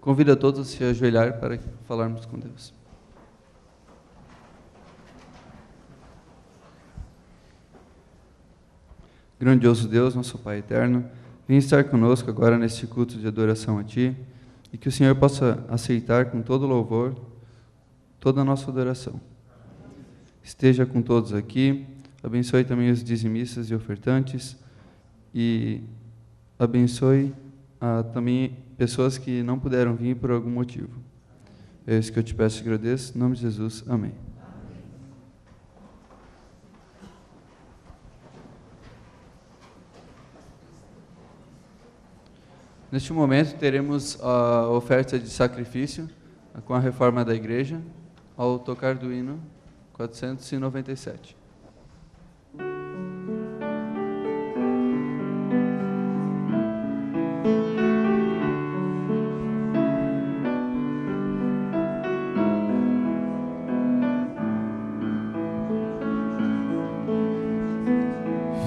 Convido a todos a se ajoelhar para falarmos com Deus. Grandioso Deus, nosso Pai eterno, vem estar conosco agora neste culto de adoração a Ti, e que o Senhor possa aceitar com todo louvor toda a nossa adoração. Esteja com todos aqui, abençoe também os dizimistas e ofertantes, e abençoe também pessoas que não puderam vir por algum motivo. É isso que eu te peço e agradeço, em nome de Jesus, amém. Neste momento teremos a oferta de sacrifício com a reforma da igreja, ao tocar do hino 497.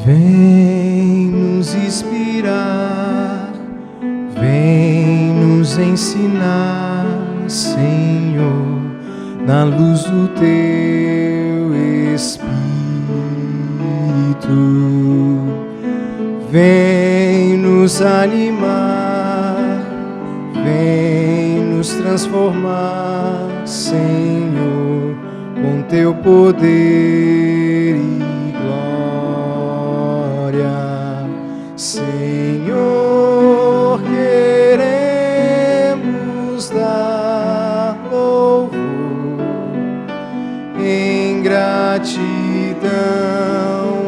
Vem nos inspirar, vem nos ensinar, Senhor, na luz do Teu Espírito. Vem nos animar, vem nos transformar, Senhor, com Teu poder e Senhor, queremos dar louvor em gratidão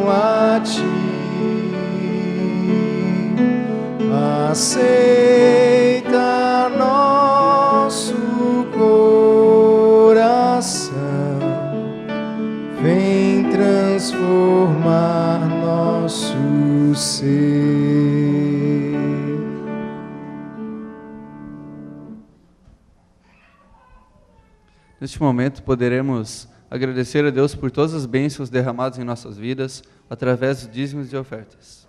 a Ti. Aceita nosso coração, vem transformar nosso ser. Neste momento poderemos agradecer a Deus por todas as bênçãos derramadas em nossas vidas através dos dízimos e ofertas.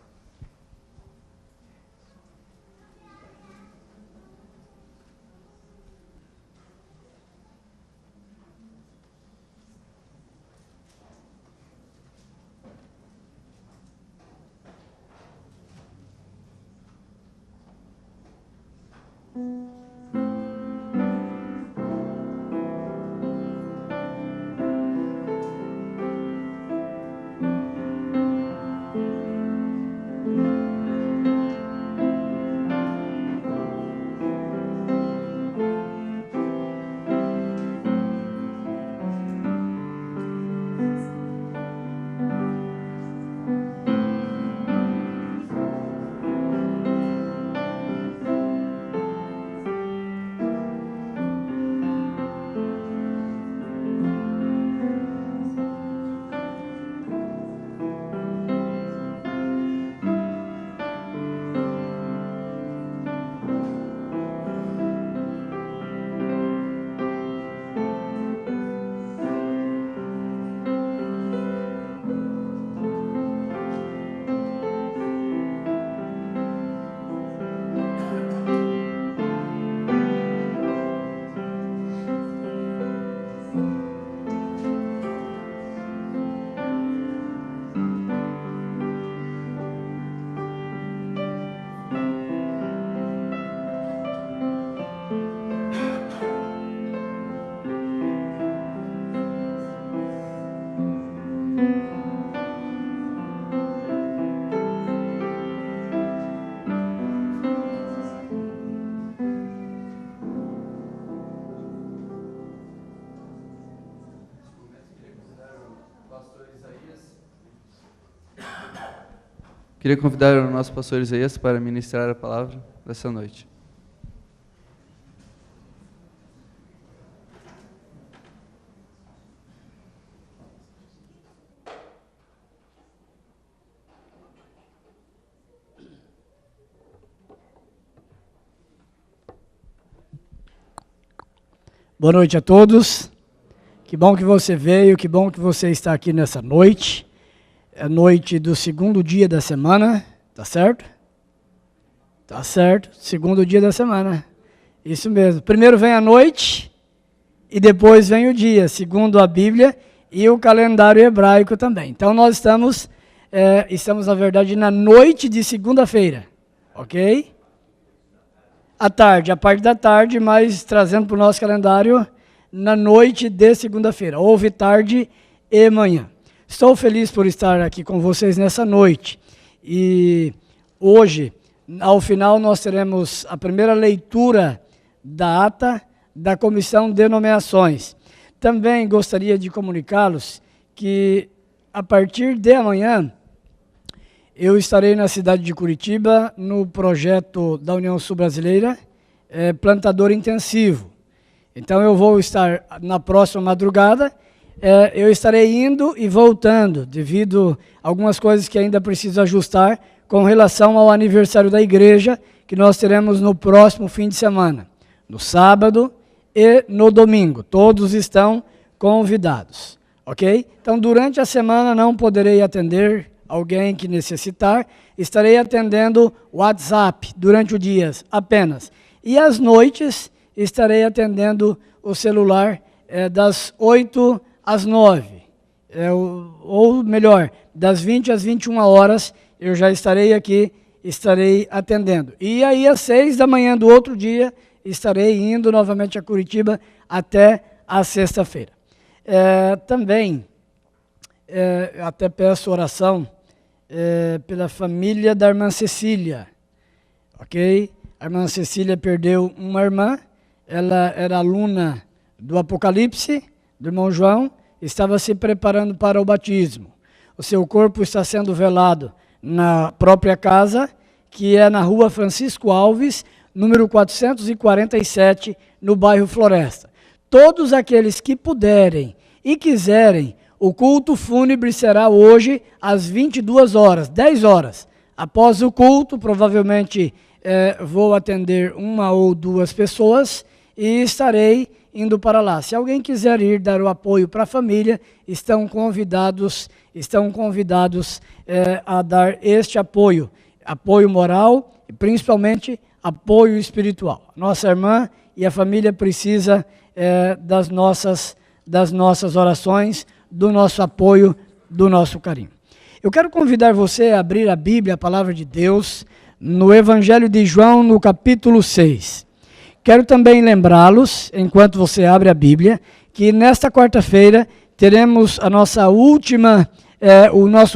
Queria convidar o nosso pastor Isaías para ministrar a palavra dessa noite. Boa noite a todos. Que bom que você veio, que bom que você está aqui nessa noite. É noite do segundo dia da semana, tá certo? Tá certo, segundo dia da semana. Isso mesmo. Primeiro vem a noite e depois vem o dia, segundo a Bíblia e o calendário hebraico também. Então nós estamos na verdade na noite de segunda-feira, ok? À tarde, a parte da tarde, mas trazendo para o nosso calendário na noite de segunda-feira. Houve tarde e manhã. Estou feliz por estar aqui com vocês nessa noite. E hoje, ao final, nós teremos a primeira leitura da ata da Comissão de Nomeações. Também gostaria de comunicá-los que, a partir de amanhã, eu estarei na cidade de Curitiba, no projeto da União Sul-Brasileira, Plantador Intensivo. Então, eu vou estar na próxima madrugada, eu estarei indo e voltando, devido a algumas coisas que ainda preciso ajustar com relação ao aniversário da igreja, que nós teremos no próximo fim de semana, no sábado e no domingo. Todos estão convidados, ok? Então, durante a semana não poderei atender alguém que necessitar, estarei atendendo WhatsApp durante o dia apenas. E às noites estarei atendendo o celular das 8 às 9, ou melhor, das 20 às 21 horas, eu já estarei aqui, estarei atendendo. E aí, às 6 da manhã do outro dia, estarei indo novamente a Curitiba até a sexta-feira. Também, até peço oração pela família da irmã Cecília, ok? A irmã Cecília perdeu uma irmã, ela era aluna do Apocalipse, do irmão João, estava se preparando para o batismo. O seu corpo está sendo velado na própria casa, que é na rua Francisco Alves, número 447, no bairro Floresta. Todos aqueles que puderem e quiserem, o culto fúnebre será hoje às 22 horas, 10 horas. Após o culto, provavelmente vou atender uma ou duas pessoas e estarei indo para lá. Se alguém quiser ir dar o apoio para a família, estão convidados a dar este apoio moral e principalmente apoio espiritual. Nossa irmã e a família precisa das nossas orações, do nosso apoio, do nosso carinho. Eu quero convidar você a abrir a Bíblia, a palavra de Deus, no Evangelho de João, no capítulo 6. Quero também lembrá-los, enquanto você abre a Bíblia, que nesta quarta-feira teremos o nosso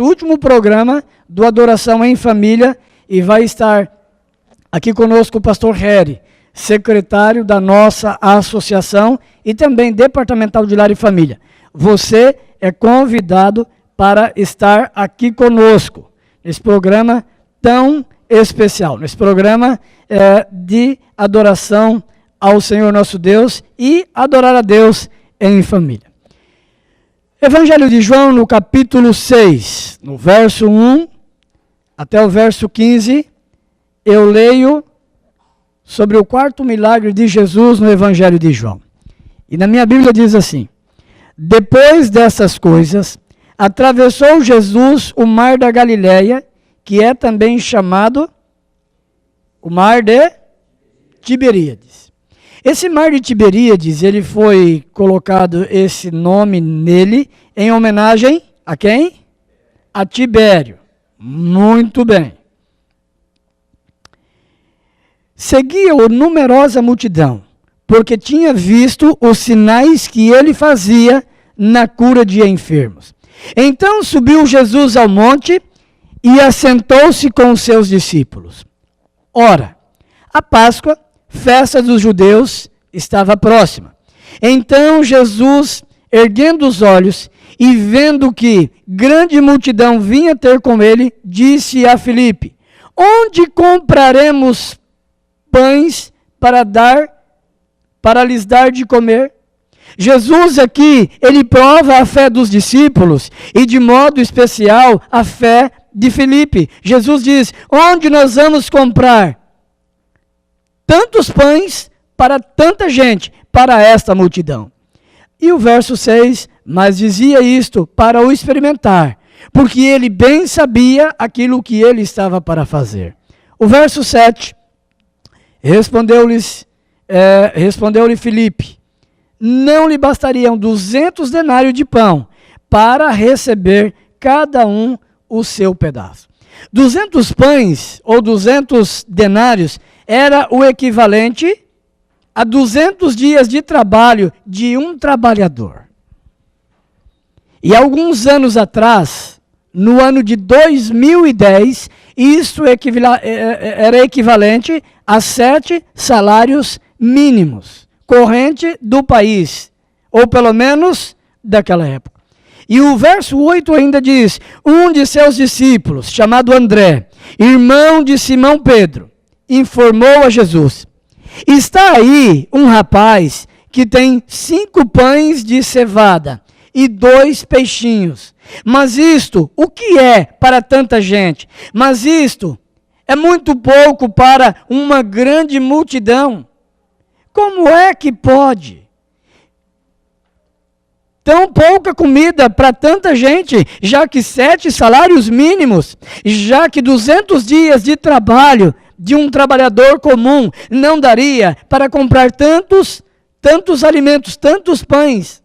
último programa do Adoração em Família, e vai estar aqui conosco o pastor Harry, secretário da nossa associação e também departamental de Lar e Família. Você é convidado para estar aqui conosco, nesse programa tão especial, nesse programa de adoração ao Senhor nosso Deus e adorar a Deus em família. Evangelho de João, no capítulo 6, no verso 1 até o verso 15, eu leio sobre o quarto milagre de Jesus no Evangelho de João. E na minha Bíblia diz assim: depois dessas coisas, atravessou Jesus o mar da Galileia, que é também chamado o mar de Tiberíades. Esse mar de Tiberíades, ele foi colocado esse nome nele em homenagem a quem? A Tibério. Muito bem. Seguia-o numerosa multidão, porque tinha visto os sinais que ele fazia na cura de enfermos. Então subiu Jesus ao monte e assentou-se com os seus discípulos. Ora, a Páscoa, festa dos judeus, estava próxima. Então Jesus, erguendo os olhos e vendo que grande multidão vinha ter com ele, disse a Filipe: onde compraremos pães para lhes dar de comer? Jesus aqui, ele prova a fé dos discípulos e de modo especial a fé de Filipe. Jesus diz: onde nós vamos comprar tantos pães para tanta gente, para esta multidão? E o verso 6, mas dizia isto para o experimentar, porque ele bem sabia aquilo que ele estava para fazer. O verso 7, respondeu-lhes respondeu-lhe Filipe, não lhe bastariam 200 denários de pão para receber cada um o seu pedaço. 200 pães ou 200 denários era o equivalente a 200 dias de trabalho de um trabalhador. E alguns anos atrás, no ano de 2010, isso era equivalente a 7 salários mínimos, corrente do país, ou pelo menos daquela época. E o verso 8 ainda diz, um de seus discípulos, chamado André, irmão de Simão Pedro, informou a Jesus, está aí um rapaz que tem 5 pães de cevada e 2 peixinhos. Mas isto, o que é para tanta gente? Mas isto é muito pouco para uma grande multidão. Como é que pode? Tão pouca comida para tanta gente, já que 7 salários mínimos, já que 200 dias de trabalho de um trabalhador comum não daria para comprar tantos alimentos, tantos pães.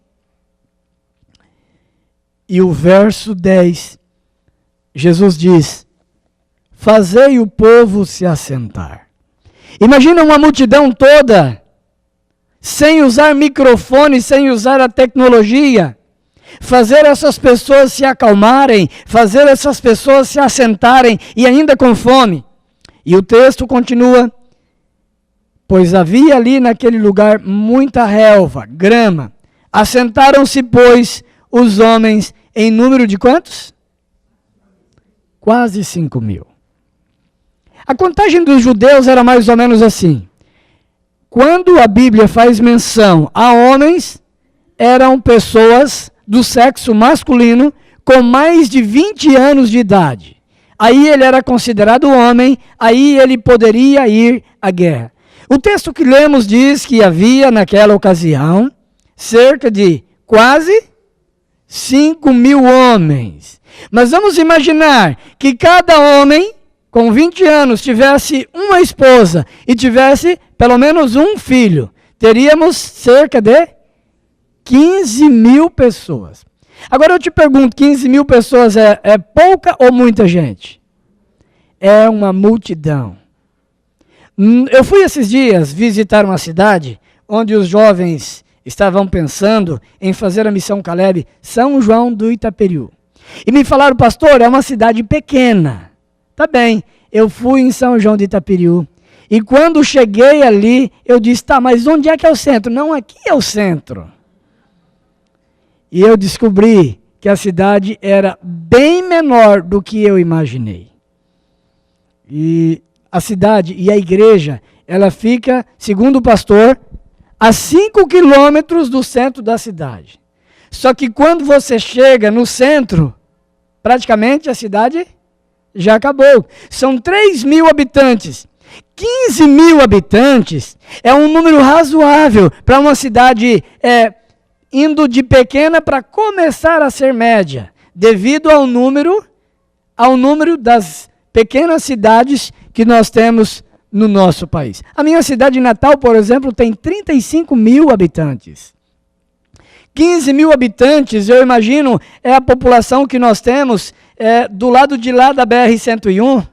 E o verso 10, Jesus diz, fazei o povo se assentar. Imagina uma multidão toda, sem usar microfone, sem usar a tecnologia, fazer essas pessoas se acalmarem, fazer essas pessoas se assentarem e ainda com fome. E o texto continua, pois havia ali naquele lugar muita relva, grama. Assentaram-se, pois, os homens em número de quantos? Quase 5.000. A contagem dos judeus era mais ou menos assim. Quando a Bíblia faz menção a homens, eram pessoas do sexo masculino com mais de 20 anos de idade. Aí ele era considerado homem, aí ele poderia ir à guerra. O texto que lemos diz que havia naquela ocasião cerca de quase 5.000 homens. Mas vamos imaginar que cada homem com 20 anos tivesse uma esposa e tivesse pelo menos um filho. Teríamos cerca de 15.000 pessoas. Agora eu te pergunto, 15.000 pessoas é pouca ou muita gente? É uma multidão. Eu fui esses dias visitar uma cidade onde os jovens estavam pensando em fazer a missão Caleb, São João do Itaperiú. E me falaram, pastor, é uma cidade pequena. Tá bem, eu fui em São João do Itaperiú. E quando cheguei ali, eu disse, tá, mas onde é que é o centro? Não, aqui é o centro. E eu descobri que a cidade era bem menor do que eu imaginei. E a cidade e a igreja, ela fica, segundo o pastor, a 5 quilômetros do centro da cidade. Só que quando você chega no centro, praticamente a cidade já acabou. São 3.000 habitantes. 15.000 habitantes é um número razoável para uma cidade indo de pequena para começar a ser média, devido ao número das pequenas cidades que nós temos no nosso país. A minha cidade natal, por exemplo, tem 35.000 habitantes. 15.000 habitantes, eu imagino, é a população que nós temos do lado de lá da BR-101.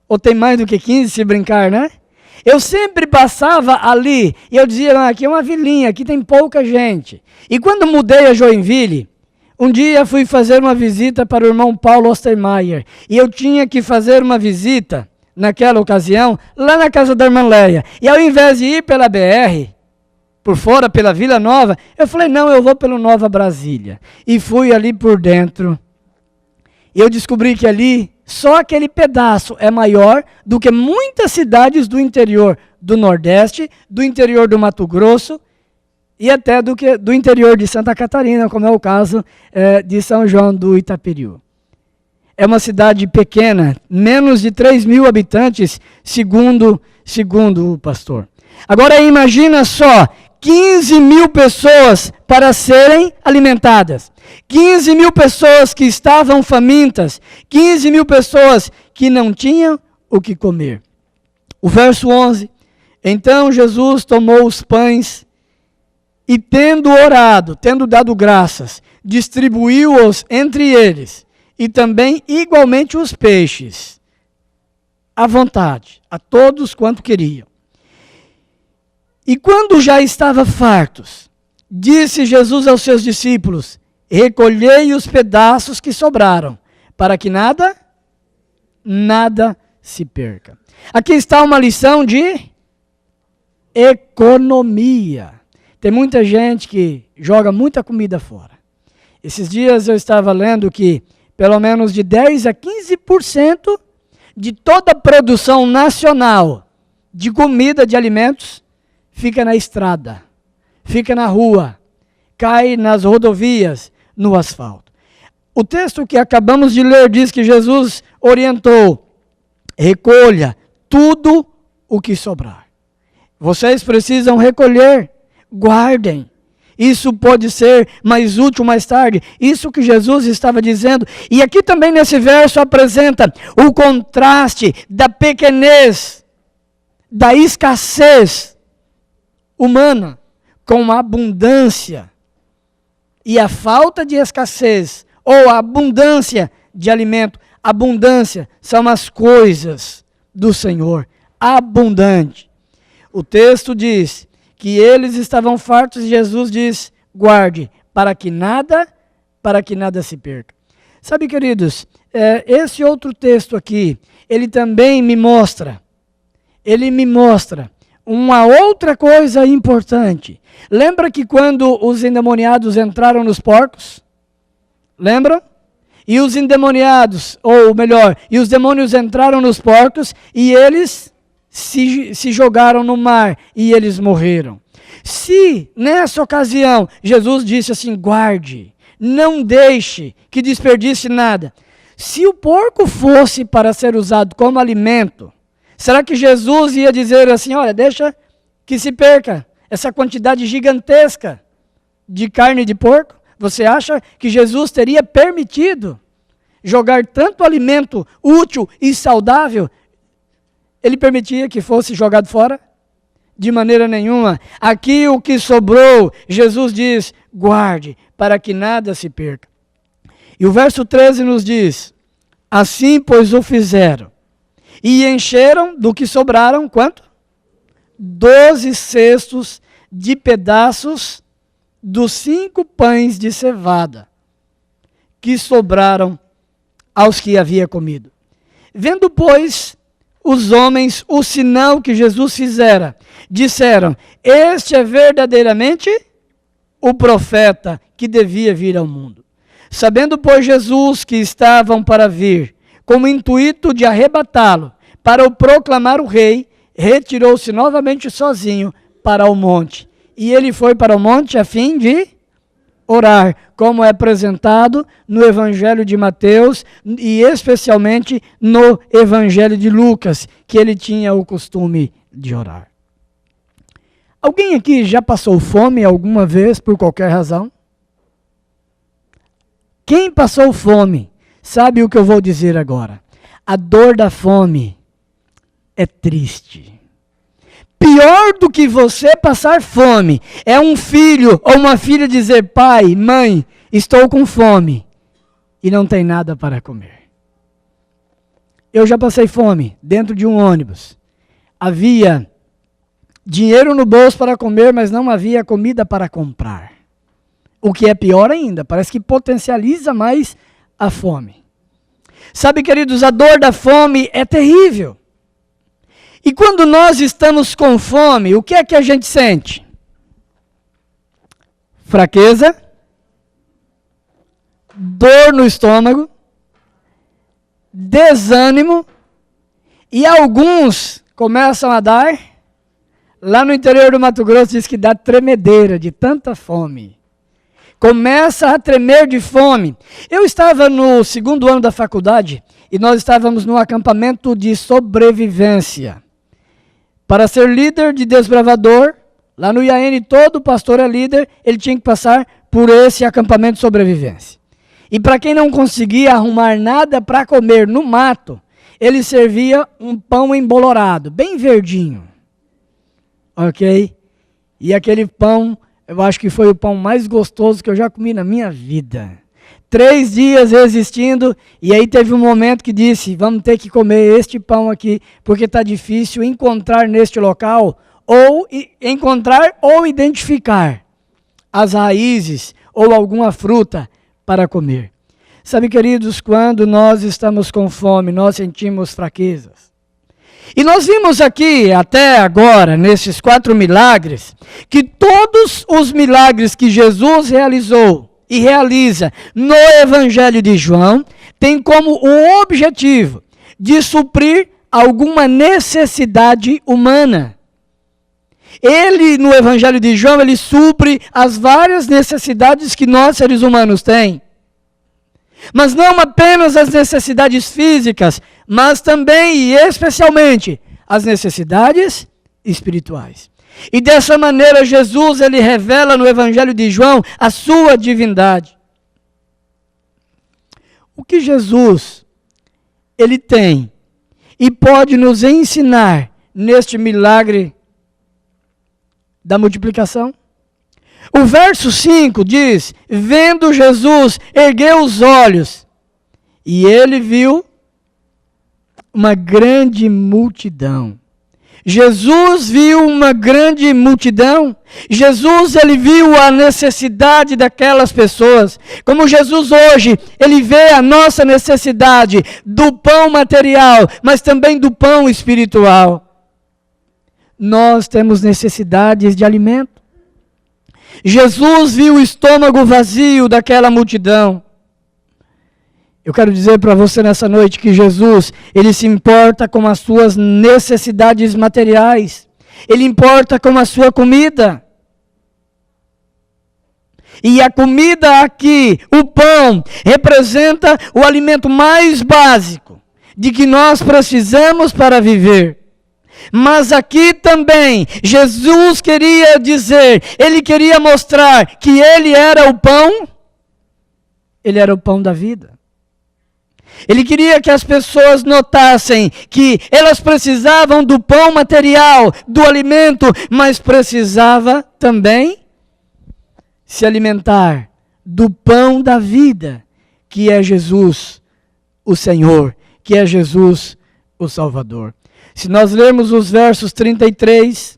Ou tem mais do que 15, se brincar, né? Eu sempre passava ali e eu dizia, aqui é uma vilinha, aqui tem pouca gente. E quando mudei a Joinville, um dia fui fazer uma visita para o irmão Paulo Ostermaier. E eu tinha que fazer uma visita, naquela ocasião, lá na casa da irmã Leia. E ao invés de ir pela BR, por fora, pela Vila Nova, eu falei, não, eu vou pelo Nova Brasília. E fui ali por dentro. E eu descobri que ali, só aquele pedaço é maior do que muitas cidades do interior do Nordeste, do interior do Mato Grosso e até do interior de Santa Catarina, como é o caso de São João do Itaperiú. É uma cidade pequena, menos de 3.000 habitantes, segundo o pastor. Agora imagina só, 15.000 pessoas para serem alimentadas. 15.000 pessoas que estavam famintas. 15.000 pessoas que não tinham o que comer. O verso 11, Então Jesus tomou os pães e, tendo orado, tendo dado graças, distribuiu-os entre eles, e também igualmente os peixes, à vontade, a todos quanto queriam. E quando já estava fartos, disse Jesus aos seus discípulos: recolhei os pedaços que sobraram, para que nada se perca. Aqui está uma lição de economia. Tem muita gente que joga muita comida fora. Esses dias eu estava lendo que pelo menos de 10 a 15% de toda a produção nacional de comida, de alimentos, fica na estrada, fica na rua, cai nas rodovias, no asfalto. O texto que acabamos de ler diz que Jesus orientou: recolha tudo o que sobrar. Vocês precisam recolher, guardem. Isso pode ser mais útil mais tarde. Isso que Jesus estava dizendo. E aqui também nesse verso apresenta o contraste da pequenez, da escassez humana com a abundância. E a falta de escassez ou a abundância de alimento. Abundância são as coisas do Senhor. Abundante. O texto diz que eles estavam fartos e Jesus diz: guarde, para que nada se perca. Sabe, queridos, esse outro texto aqui, ele também me mostra uma outra coisa importante. Lembra que quando os endemoniados entraram nos porcos? Lembram? E os endemoniados, ou melhor, e os demônios entraram nos porcos e eles se jogaram no mar e eles morreram. Se nessa ocasião Jesus disse assim: guarde, não deixe que desperdice nada. Se o porco fosse para ser usado como alimento, será que Jesus ia dizer assim: olha, deixa que se perca essa quantidade gigantesca de carne de porco? Você acha que Jesus teria permitido jogar tanto alimento útil e saudável? Ele permitia que fosse jogado fora? De maneira nenhuma. Aqui o que sobrou, Jesus diz: guarde, para que nada se perca. E o verso 13 nos diz: assim, pois, o fizeram. E encheram do que sobraram, quanto? 12 cestos de pedaços dos 5 pães de cevada, que sobraram aos que havia comido. Vendo, pois, os homens o sinal que Jesus fizera, disseram: este é verdadeiramente o profeta que devia vir ao mundo. Sabendo, pois, Jesus que estavam para vir, com o intuito de arrebatá-lo, para o proclamar o rei, retirou-se novamente sozinho para o monte. E ele foi para o monte a fim de orar, como é apresentado no Evangelho de Mateus e especialmente no Evangelho de Lucas, que ele tinha o costume de orar. Alguém aqui já passou fome alguma vez por qualquer razão? Quem passou fome sabe o que eu vou dizer agora. A dor da fome é triste. Pior do que você passar fome é um filho ou uma filha dizer: pai, mãe, estou com fome e não tem nada para comer. Eu já passei fome dentro de um ônibus. Havia dinheiro no bolso para comer, mas não havia comida para comprar. O que é pior ainda, parece que potencializa mais a fome. Sabe, queridos, a dor da fome é terrível. E quando nós estamos com fome, o que é que a gente sente? Fraqueza, dor no estômago, desânimo, e alguns começam a dar, lá no interior do Mato Grosso diz que dá tremedeira de tanta fome. Começa a tremer de fome. Eu estava no 2º ano da faculdade e nós estávamos num acampamento de sobrevivência. Para ser líder de desbravador, lá no IAN todo pastor é líder, ele tinha que passar por esse acampamento de sobrevivência. E para quem não conseguia arrumar nada para comer no mato, ele servia um pão embolorado, bem verdinho. ok? E aquele pão, eu acho que foi o pão mais gostoso que eu já comi na minha vida. 3 dias resistindo, e aí teve um momento que disse, vamos ter que comer este pão aqui, porque está difícil encontrar neste local, ou identificar as raízes ou alguma fruta para comer. Sabe, queridos, quando nós estamos com fome, nós sentimos fraquezas. E nós vimos aqui, até agora, nesses 4 milagres, que todos os milagres que Jesus realizou e realiza no Evangelho de João, têm como o objetivo de suprir alguma necessidade humana. Ele, no Evangelho de João, ele supre as várias necessidades que nós, seres humanos, temos. Mas não apenas as necessidades físicas, mas também e especialmente as necessidades espirituais. E dessa maneira Jesus ele revela no Evangelho de João a sua divindade. O que Jesus ele tem e pode nos ensinar neste milagre da multiplicação? O verso 5 diz, vendo Jesus, ergueu os olhos, e ele viu uma grande multidão. Jesus viu uma grande multidão. Jesus, ele viu a necessidade daquelas pessoas. Como Jesus hoje, ele vê a nossa necessidade do pão material, mas também do pão espiritual. Nós temos necessidades de alimento. Jesus viu o estômago vazio daquela multidão. Eu quero dizer para você nessa noite que Jesus, ele se importa com as suas necessidades materiais. Ele importa com a sua comida. E a comida aqui, o pão, representa o alimento mais básico de que nós precisamos para viver. Mas aqui também, Jesus queria dizer, ele queria mostrar que ele era o pão, ele era o pão da vida. Ele queria que as pessoas notassem que elas precisavam do pão material, do alimento, mas precisava também se alimentar do pão da vida, que é Jesus, o Senhor, que é Jesus, o Salvador. Se nós lermos os versos 33,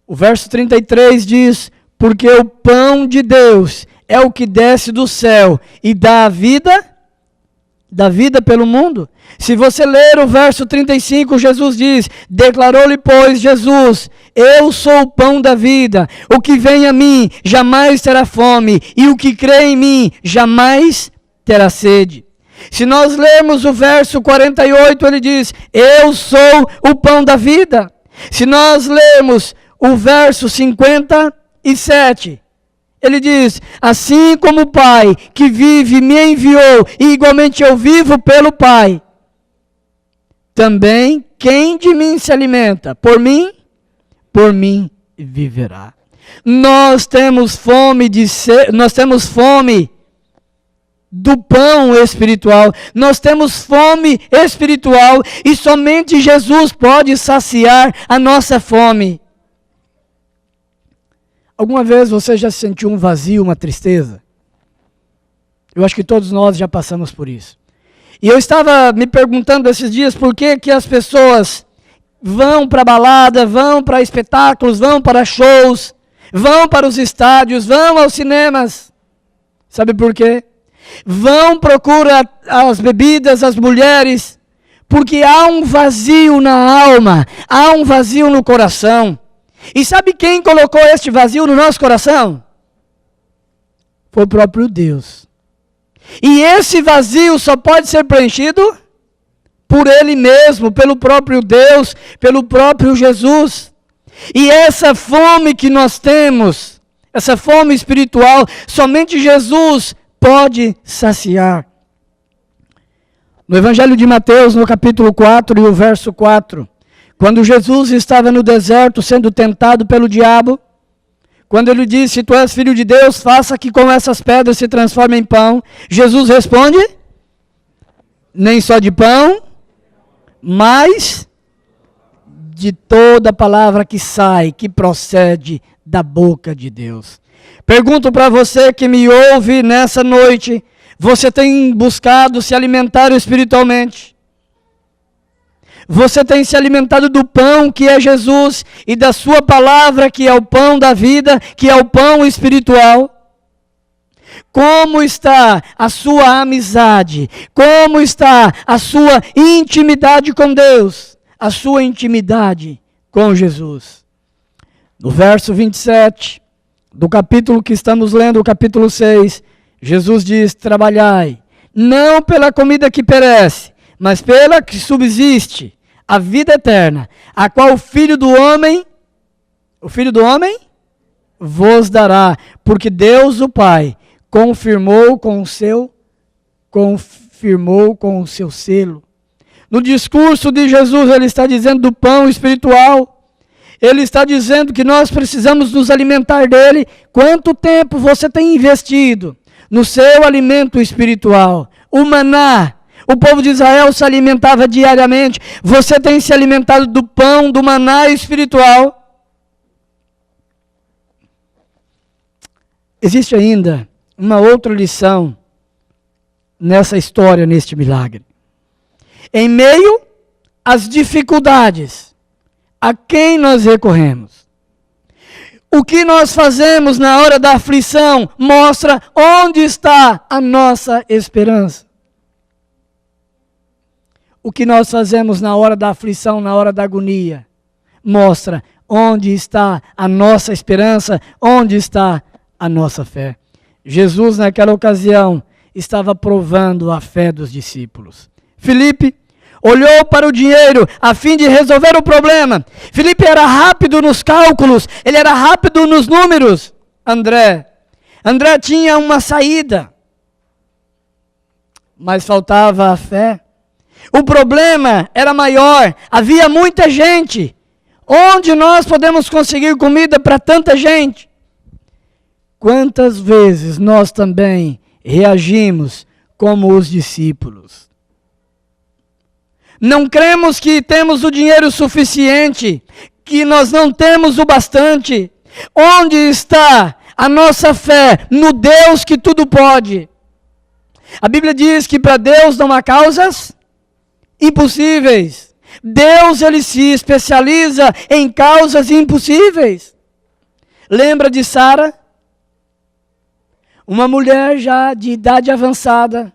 o verso 33 diz, porque o pão de Deus é o que desce do céu e dá a vida pelo mundo. Se você ler o verso 35, Jesus diz, declarou-lhe, pois, Jesus, eu sou o pão da vida, o que vem a mim jamais terá fome, e o que crê em mim jamais terá sede. Se nós lermos o verso 48, ele diz, eu sou o pão da vida. Se nós lermos o verso 57, ele diz, assim como o Pai que vive me enviou, e igualmente eu vivo pelo Pai, também quem de mim se alimenta, por mim viverá. Nós temos fome do pão espiritual, nós temos fome espiritual, e somente Jesus pode saciar a nossa fome. Alguma vez você já sentiu um vazio, uma tristeza? Eu acho que todos nós já passamos por isso. E eu estava me perguntando esses dias por que as pessoas vão para balada, vão para espetáculos, vão para shows, vão para os estádios, vão aos cinemas. Sabe por quê? Vão procurar as bebidas, as mulheres, porque há um vazio na alma, há um vazio no coração. E sabe quem colocou este vazio no nosso coração? Foi o próprio Deus. E esse vazio só pode ser preenchido por Ele mesmo, pelo próprio Deus, pelo próprio Jesus. E essa fome que nós temos, essa fome espiritual, somente Jesus pode saciar. No Evangelho de Mateus, no capítulo 4 e o verso 4, quando Jesus estava no deserto sendo tentado pelo diabo, quando ele disse, se tu és filho de Deus, faça que com essas pedras se transformem em pão. Jesus responde, nem só de pão, mas de toda palavra que sai, que procede da boca de Deus. Pergunto para você que me ouve nessa noite, você tem buscado se alimentar espiritualmente? Você tem se alimentado do pão que é Jesus e da sua palavra que é o pão da vida, que é o pão espiritual? Como está a sua amizade? Como está a sua intimidade com Deus? A sua intimidade com Jesus? No verso 27 do capítulo que estamos lendo, o capítulo 6, Jesus diz: trabalhai, não pela comida que perece, mas pela que subsiste, a vida eterna, a qual o Filho do Homem vos dará, porque Deus o Pai confirmou com o seu selo. No discurso de Jesus, ele está dizendo do pão espiritual. Ele está dizendo que nós precisamos nos alimentar dele. Quanto tempo você tem investido no seu alimento espiritual? O maná. O povo de Israel se alimentava diariamente. Você tem se alimentado do pão, do maná espiritual? Existe ainda uma outra lição nessa história, neste milagre. Em meio às dificuldades, a quem nós recorremos? O que nós fazemos na hora da aflição mostra onde está a nossa esperança. O que nós fazemos na hora da aflição, na hora da agonia, mostra onde está a nossa esperança, onde está a nossa fé. Jesus, naquela ocasião, estava provando a fé dos discípulos. Filipe olhou para o dinheiro a fim de resolver o problema. Filipe era rápido nos cálculos, ele era rápido nos números. André tinha uma saída, mas faltava a fé. O problema era maior, havia muita gente. Onde nós podemos conseguir comida para tanta gente? Quantas vezes nós também reagimos como os discípulos? Não cremos que temos o dinheiro suficiente, que nós não temos o bastante. Onde está a nossa fé no Deus que tudo pode? A Bíblia diz que para Deus não há causas impossíveis. Deus, ele se especializa em causas impossíveis. Lembra de Sara? Uma mulher já de idade avançada,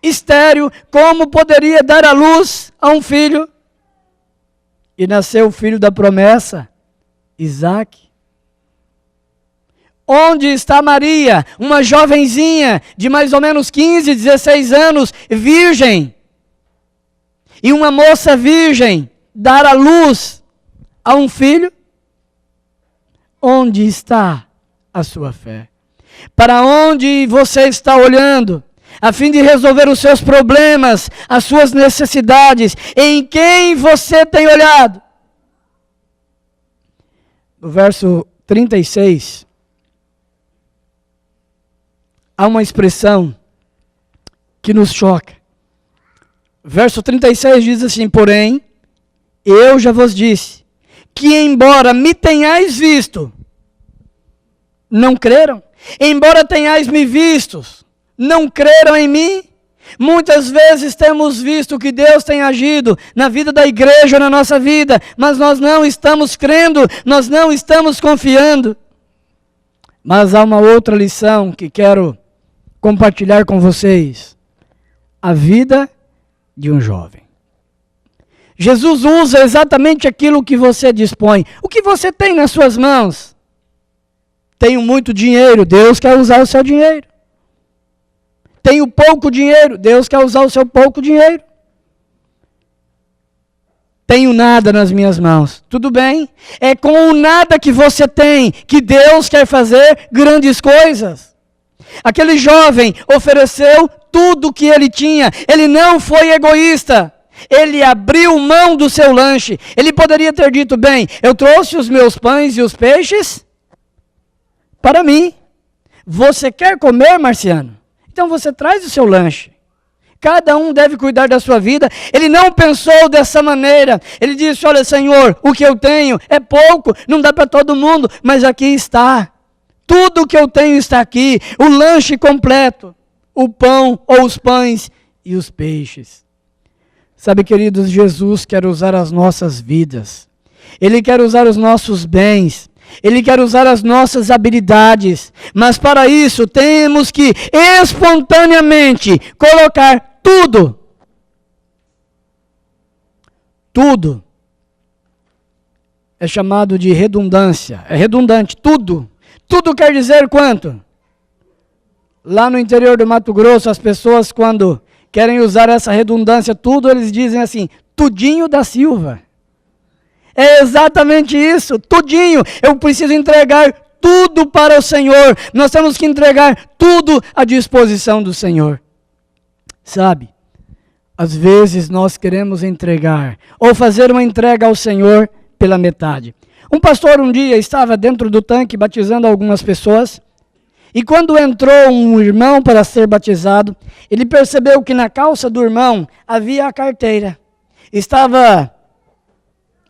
estéril, como poderia dar à luz a um filho? E nasceu o filho da promessa, Isaque. Onde está Maria, uma jovenzinha de mais ou menos 15, 16 anos, virgem? E uma moça virgem dar à luz a um filho? Onde está a sua fé? Para onde você está olhando, a fim de resolver os seus problemas, as suas necessidades? Em quem você tem olhado? No verso 36, há uma expressão que nos choca. Verso 36 diz assim: porém, eu já vos disse, que embora me tenhais visto, não creram? Embora tenhais me vistos, não creram em mim? Muitas vezes temos visto que Deus tem agido na vida da igreja, na nossa vida, mas nós não estamos crendo, nós não estamos confiando. Mas há uma outra lição que quero compartilhar com vocês. A vida de um jovem. Jesus usa exatamente aquilo que você dispõe. O que você tem nas suas mãos? Tenho muito dinheiro, Deus quer usar o seu dinheiro. Tenho pouco dinheiro, Deus quer usar o seu pouco dinheiro. Tenho nada nas minhas mãos, tudo bem? É com o nada que você tem que Deus quer fazer grandes coisas. Aquele jovem ofereceu tudo o que ele tinha, ele não foi egoísta. Ele abriu mão do seu lanche. Ele poderia ter dito: bem, eu trouxe os meus pães e os peixes para mim. Você quer comer, Marciano? Então você traz o seu lanche. Cada um deve cuidar da sua vida. Ele não pensou dessa maneira. Ele disse, olha, Senhor, o que eu tenho é pouco, não dá para todo mundo, mas aqui está. Tudo o que eu tenho está aqui. O lanche completo, o pão ou os pães e os peixes. Sabe, queridos, Jesus quer usar as nossas vidas. Ele quer usar os nossos bens. Ele quer usar as nossas habilidades. Mas para isso temos que espontaneamente colocar tudo. Tudo. É chamado de redundância. É redundante, tudo. Tudo quer dizer quanto? Lá no interior do Mato Grosso, as pessoas quando querem usar essa redundância, tudo, eles dizem assim, tudinho da Silva. É exatamente isso, tudinho. Eu preciso entregar tudo para o Senhor. Nós temos que entregar tudo à disposição do Senhor. Sabe, às vezes nós queremos entregar, ou fazer uma entrega ao Senhor pela metade. Um pastor um dia estava dentro do tanque batizando algumas pessoas, e quando entrou um irmão para ser batizado, ele percebeu que na calça do irmão havia a carteira. Estava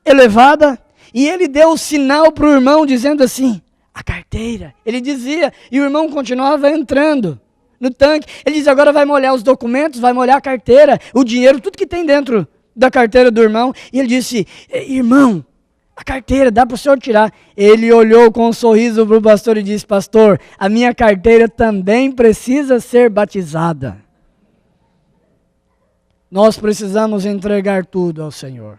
elevada, e ele deu o sinal para o irmão dizendo assim, a carteira. Ele dizia, e o irmão continuava entrando no tanque. Ele diz, agora vai molhar os documentos, vai molhar a carteira, o dinheiro, tudo que tem dentro da carteira do irmão. E ele disse, irmão, a carteira, dá para o senhor tirar. Ele olhou com um sorriso para o pastor e disse, pastor, a minha carteira também precisa ser batizada. Nós precisamos entregar tudo ao Senhor.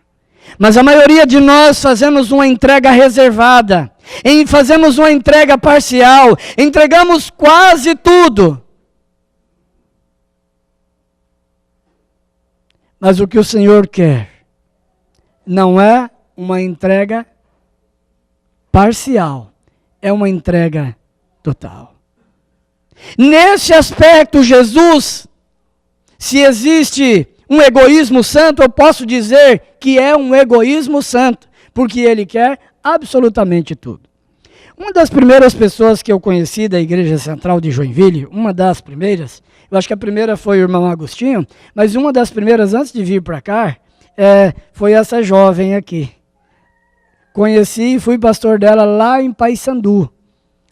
Mas a maioria de nós fazemos uma entrega reservada, fazemos uma entrega parcial, entregamos quase tudo. Mas o que o Senhor quer não é uma entrega parcial, é uma entrega total. Nesse aspecto, Jesus, se existe um egoísmo santo, eu posso dizer que é um egoísmo santo, porque ele quer absolutamente tudo. Uma das primeiras pessoas que eu conheci da Igreja Central de Joinville, uma das primeiras, eu acho que a primeira foi o irmão Agostinho, mas uma das primeiras antes de vir para cá, foi essa jovem aqui. Conheci e fui pastor dela lá em Paissandu,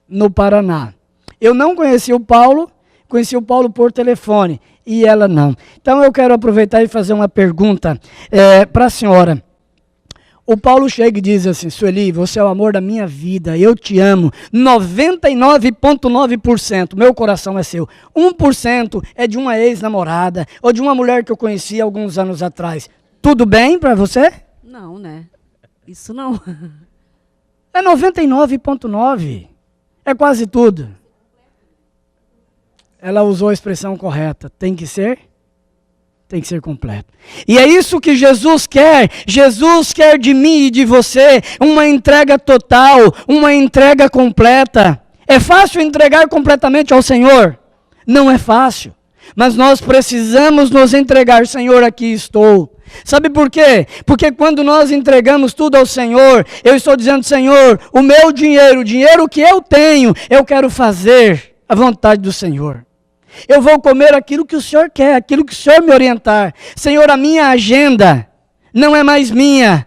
no Paraná. Eu não conheci o Paulo, conheci o Paulo por telefone, e ela não. Então eu quero aproveitar e fazer uma pergunta para a senhora. O Paulo chega e diz assim, Sueli, você é o amor da minha vida, eu te amo, 99,9%, meu coração é seu. 1% é de uma ex-namorada, ou de uma mulher que eu conheci alguns anos atrás. Tudo bem para você? Não, né? Isso não. É 99,9%. É quase tudo. Ela usou a expressão correta. Tem que ser completo. E é isso que Jesus quer. Jesus quer de mim e de você uma entrega total, uma entrega completa. É fácil entregar completamente ao Senhor? Não é fácil. Mas nós precisamos nos entregar. Senhor, aqui estou. Sabe por quê? Porque quando nós entregamos tudo ao Senhor, eu estou dizendo, Senhor, o meu dinheiro, o dinheiro que eu tenho, eu quero fazer a vontade do Senhor. Eu vou comer aquilo que o Senhor quer, aquilo que o Senhor me orientar. Senhor, a minha agenda não é mais minha.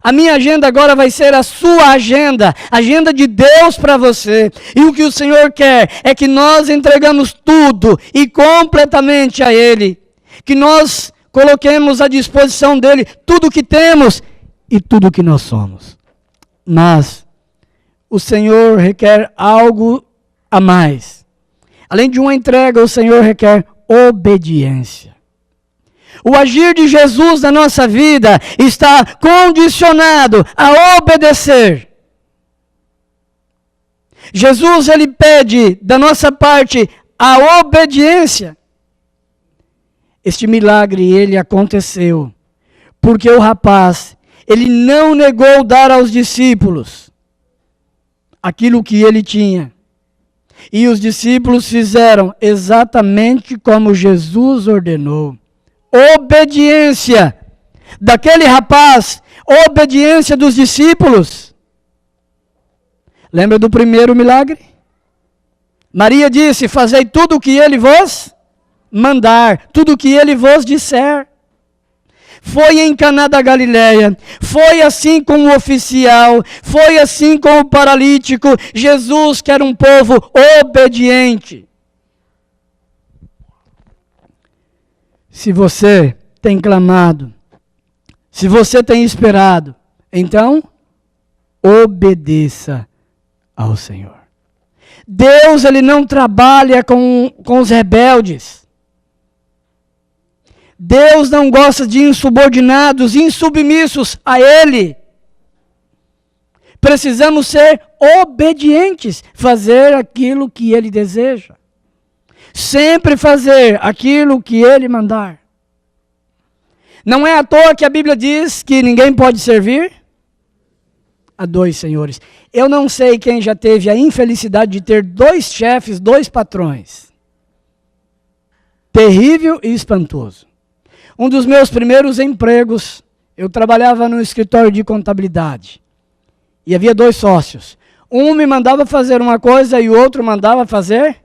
A minha agenda agora vai ser a sua agenda, agenda de Deus para você. E o que o Senhor quer é que nós entregamos tudo e completamente a Ele. Que nós coloquemos à disposição dEle tudo o que temos e tudo o que nós somos. Mas o Senhor requer algo a mais. Além de uma entrega, o Senhor requer obediência. O agir de Jesus na nossa vida está condicionado a obedecer. Jesus, ele pede da nossa parte a obediência. Este milagre, ele aconteceu porque o rapaz, ele não negou dar aos discípulos aquilo que ele tinha. E os discípulos fizeram exatamente como Jesus ordenou. Obediência daquele rapaz, obediência dos discípulos. Lembra do primeiro milagre? Maria disse, fazei tudo o que ele vos mandar tudo o que ele vos disser. Foi em Caná da Galileia, foi assim com o oficial, foi assim com o paralítico. Jesus quer um povo obediente. Se você tem clamado, se você tem esperado, então obedeça ao Senhor. Deus, ele não trabalha com os rebeldes. Deus não gosta de insubordinados, insubmissos a Ele. Precisamos ser obedientes, fazer aquilo que Ele deseja. Sempre fazer aquilo que Ele mandar. Não é à toa que a Bíblia diz que ninguém pode servir a dois senhores. Eu não sei quem já teve a infelicidade de ter dois chefes, dois patrões. Terrível e espantoso. Um dos meus primeiros empregos, eu trabalhava no escritório de contabilidade. E havia dois sócios. Um me mandava fazer uma coisa e o outro mandava fazer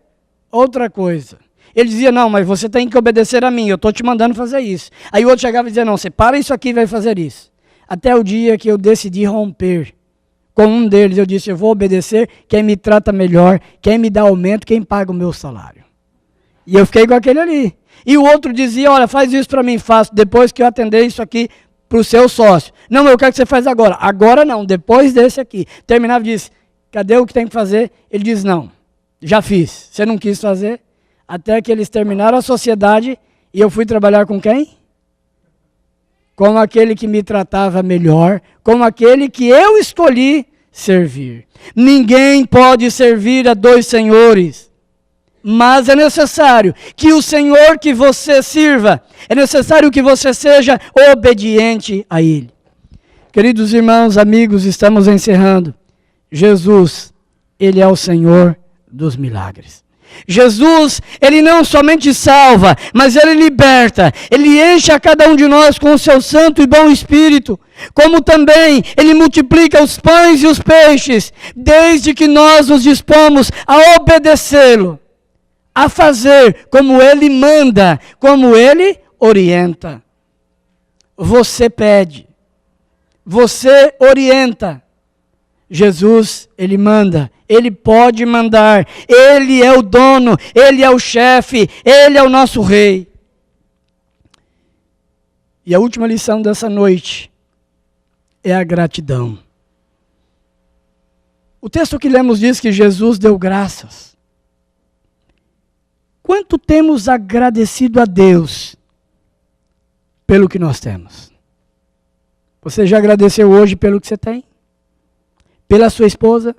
outra coisa. Ele dizia, não, mas você tem que obedecer a mim, eu estou te mandando fazer isso. Aí o outro chegava e dizia, não, você para isso aqui e vai fazer isso. Até o dia que eu decidi romper com um deles, eu disse, eu vou obedecer quem me trata melhor, quem me dá aumento, quem paga o meu salário. E eu fiquei com aquele ali. E o outro dizia, olha, faz isso para mim, faço, depois que eu atender isso aqui para o seu sócio. Não, eu quero que você faça agora. Agora não, depois desse aqui. Terminava e disse, cadê o que tem que fazer? Ele diz, não, já fiz. Você não quis fazer? Até que eles terminaram a sociedade e eu fui trabalhar com quem? Com aquele que me tratava melhor, com aquele que eu escolhi servir. Ninguém pode servir a dois senhores. Mas é necessário que o Senhor que você sirva, é necessário que você seja obediente a Ele. Queridos irmãos, amigos, estamos encerrando. Jesus, Ele é o Senhor dos milagres. Jesus, Ele não somente salva, mas Ele liberta. Ele enche a cada um de nós com o seu santo e bom Espírito. Como também Ele multiplica os pães e os peixes, desde que nós nos dispomos a obedecê-lo. A fazer como Ele manda, como Ele orienta. Você pede, você orienta. Jesus, Ele manda, Ele pode mandar, Ele é o dono, Ele é o chefe, Ele é o nosso rei. E a última lição dessa noite é a gratidão. O texto que lemos diz que Jesus deu graças. Quanto temos agradecido a Deus pelo que nós temos? Você já agradeceu hoje pelo que você tem? Pela sua esposa?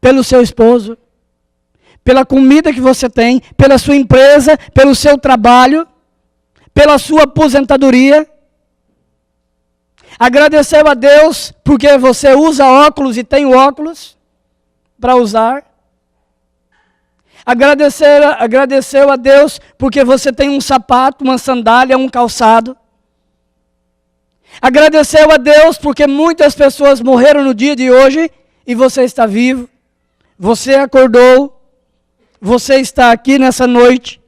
Pelo seu esposo? Pela comida que você tem? Pela sua empresa? Pelo seu trabalho? Pela sua aposentadoria? Agradeceu a Deus porque você usa óculos e tem óculos para usar? Agradeceu a Deus porque você tem um sapato, uma sandália, um calçado. Agradeceu a Deus porque muitas pessoas morreram no dia de hoje e você está vivo. Você acordou. Você está aqui nessa noite.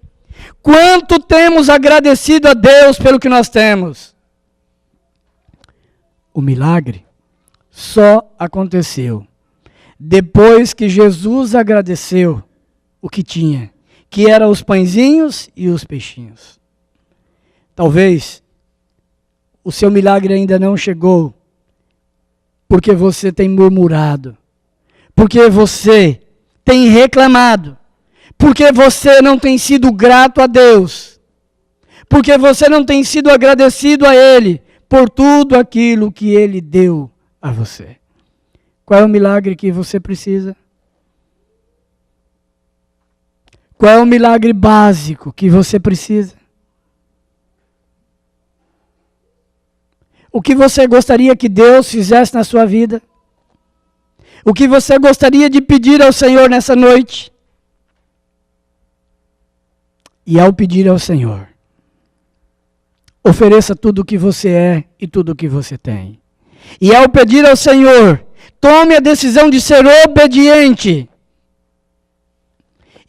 Quanto temos agradecido a Deus pelo que nós temos? O milagre só aconteceu depois que Jesus agradeceu o que tinha, que eram os pãezinhos e os peixinhos. Talvez o seu milagre ainda não chegou, porque você tem murmurado, porque você tem reclamado, porque você não tem sido grato a Deus, porque você não tem sido agradecido a Ele por tudo aquilo que Ele deu a você. Qual é o milagre que você precisa? Qual é o milagre básico que você precisa? O que você gostaria que Deus fizesse na sua vida? O que você gostaria de pedir ao Senhor nessa noite? E ao pedir ao Senhor, ofereça tudo o que você é e tudo o que você tem. E ao pedir ao Senhor, tome a decisão de ser obediente.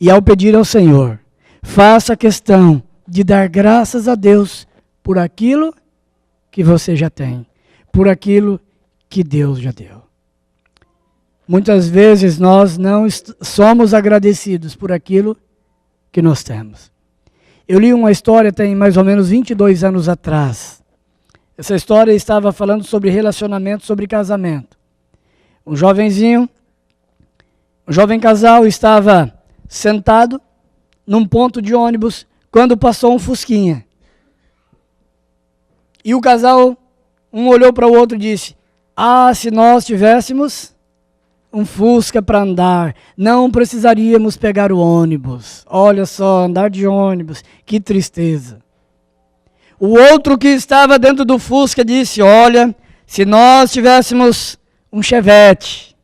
E ao pedir ao Senhor, faça questão de dar graças a Deus por aquilo que você já tem, por aquilo que Deus já deu. Muitas vezes nós não somos agradecidos por aquilo que nós temos. Eu li uma história tem mais ou menos 22 anos atrás. Essa história estava falando sobre relacionamento, sobre casamento. Um jovem casal estava sentado num ponto de ônibus quando passou um fusquinha. E o casal, um olhou para o outro e disse: "Ah, se nós tivéssemos um Fusca para andar, não precisaríamos pegar o ônibus. Olha só, andar de ônibus, que tristeza." O outro que estava dentro do Fusca disse: "Olha, se nós tivéssemos um Chevette,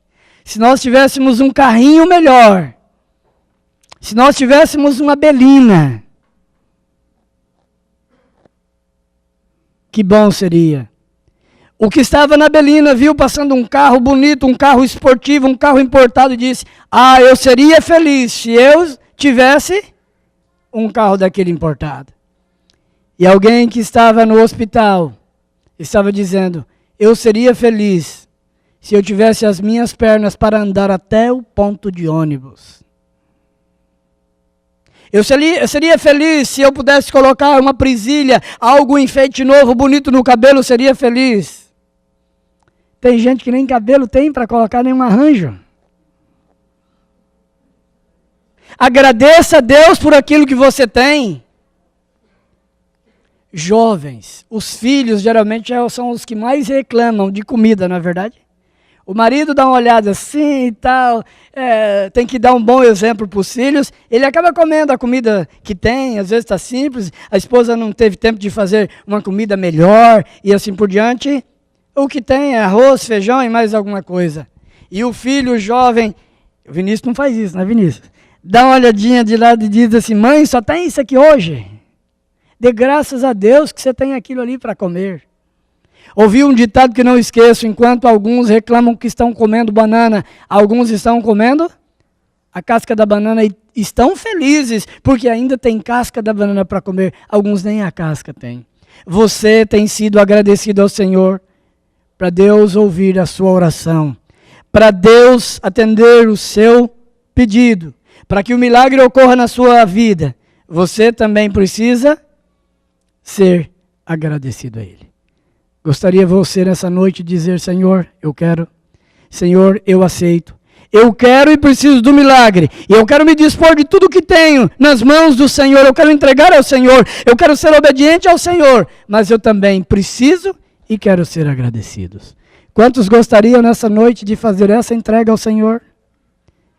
se nós tivéssemos um carrinho melhor, se nós tivéssemos uma Belina, que bom seria." O que estava na Belina viu passando um carro bonito, um carro esportivo, um carro importado e disse: "Ah, eu seria feliz se eu tivesse um carro daquele importado." E alguém que estava no hospital estava dizendo: "Eu seria feliz se eu tivesse as minhas pernas para andar até o ponto de ônibus. Eu seria feliz se eu pudesse colocar uma presilha, algo enfeite novo, bonito no cabelo, seria feliz." Tem gente que nem cabelo tem para colocar nenhum arranjo. Agradeça a Deus por aquilo que você tem. Jovens, os filhos geralmente são os que mais reclamam de comida, não é verdade? O marido dá uma olhada assim e tal, tem que dar um bom exemplo para os filhos, ele acaba comendo a comida que tem, às vezes está simples, a esposa não teve tempo de fazer uma comida melhor e assim por diante. O que tem é arroz, feijão e mais alguma coisa. E o filho jovem, o Vinícius não faz isso, né, Vinícius? Dá uma olhadinha de lado e diz assim: "Mãe, só tem isso aqui hoje. Dê graças a Deus que você tem aquilo ali para comer." Ouvi um ditado que não esqueço: enquanto alguns reclamam que estão comendo banana, alguns estão comendo a casca da banana e estão felizes, porque ainda tem casca da banana para comer. Alguns nem a casca têm. Você tem sido agradecido ao Senhor para Deus ouvir a sua oração, para Deus atender o seu pedido, para que o milagre ocorra na sua vida. Você também precisa ser agradecido a Ele. Gostaria você nessa noite de dizer: "Senhor, eu quero. Senhor, eu aceito. Eu quero e preciso do milagre. E eu quero me dispor de tudo que tenho nas mãos do Senhor. Eu quero entregar ao Senhor. Eu quero ser obediente ao Senhor. Mas eu também preciso e quero ser agradecidos." Quantos gostariam nessa noite de fazer essa entrega ao Senhor?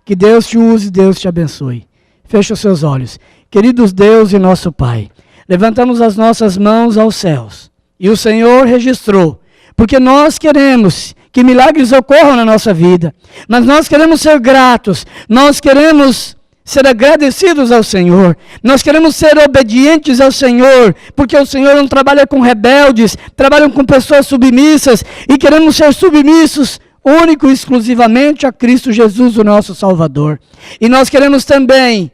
Que Deus te use, Deus te abençoe. Feche os seus olhos. Queridos Deus e nosso Pai, levantamos as nossas mãos aos céus. E o Senhor registrou, porque nós queremos que milagres ocorram na nossa vida. Mas nós queremos ser gratos, nós queremos ser agradecidos ao Senhor. Nós queremos ser obedientes ao Senhor, porque o Senhor não trabalha com rebeldes, trabalha com pessoas submissas, e queremos ser submissos único e exclusivamente a Cristo Jesus, o nosso Salvador. E nós queremos também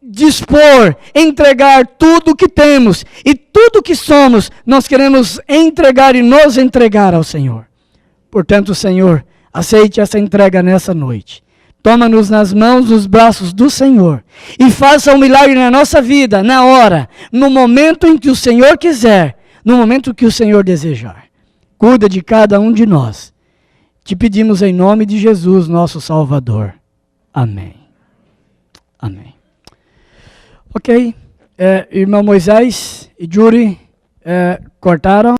dispor, entregar tudo o que temos e tudo o que somos, nós queremos entregar e nos entregar ao Senhor. Portanto, Senhor, aceite essa entrega nessa noite. Toma-nos nas mãos, nos braços do Senhor e faça um milagre na nossa vida, na hora, no momento em que o Senhor quiser, no momento que o Senhor desejar. Cuida de cada um de nós. Te pedimos em nome de Jesus, nosso Salvador. Amém. Amém. Ok. Irmão Moisés e Júri cortaram.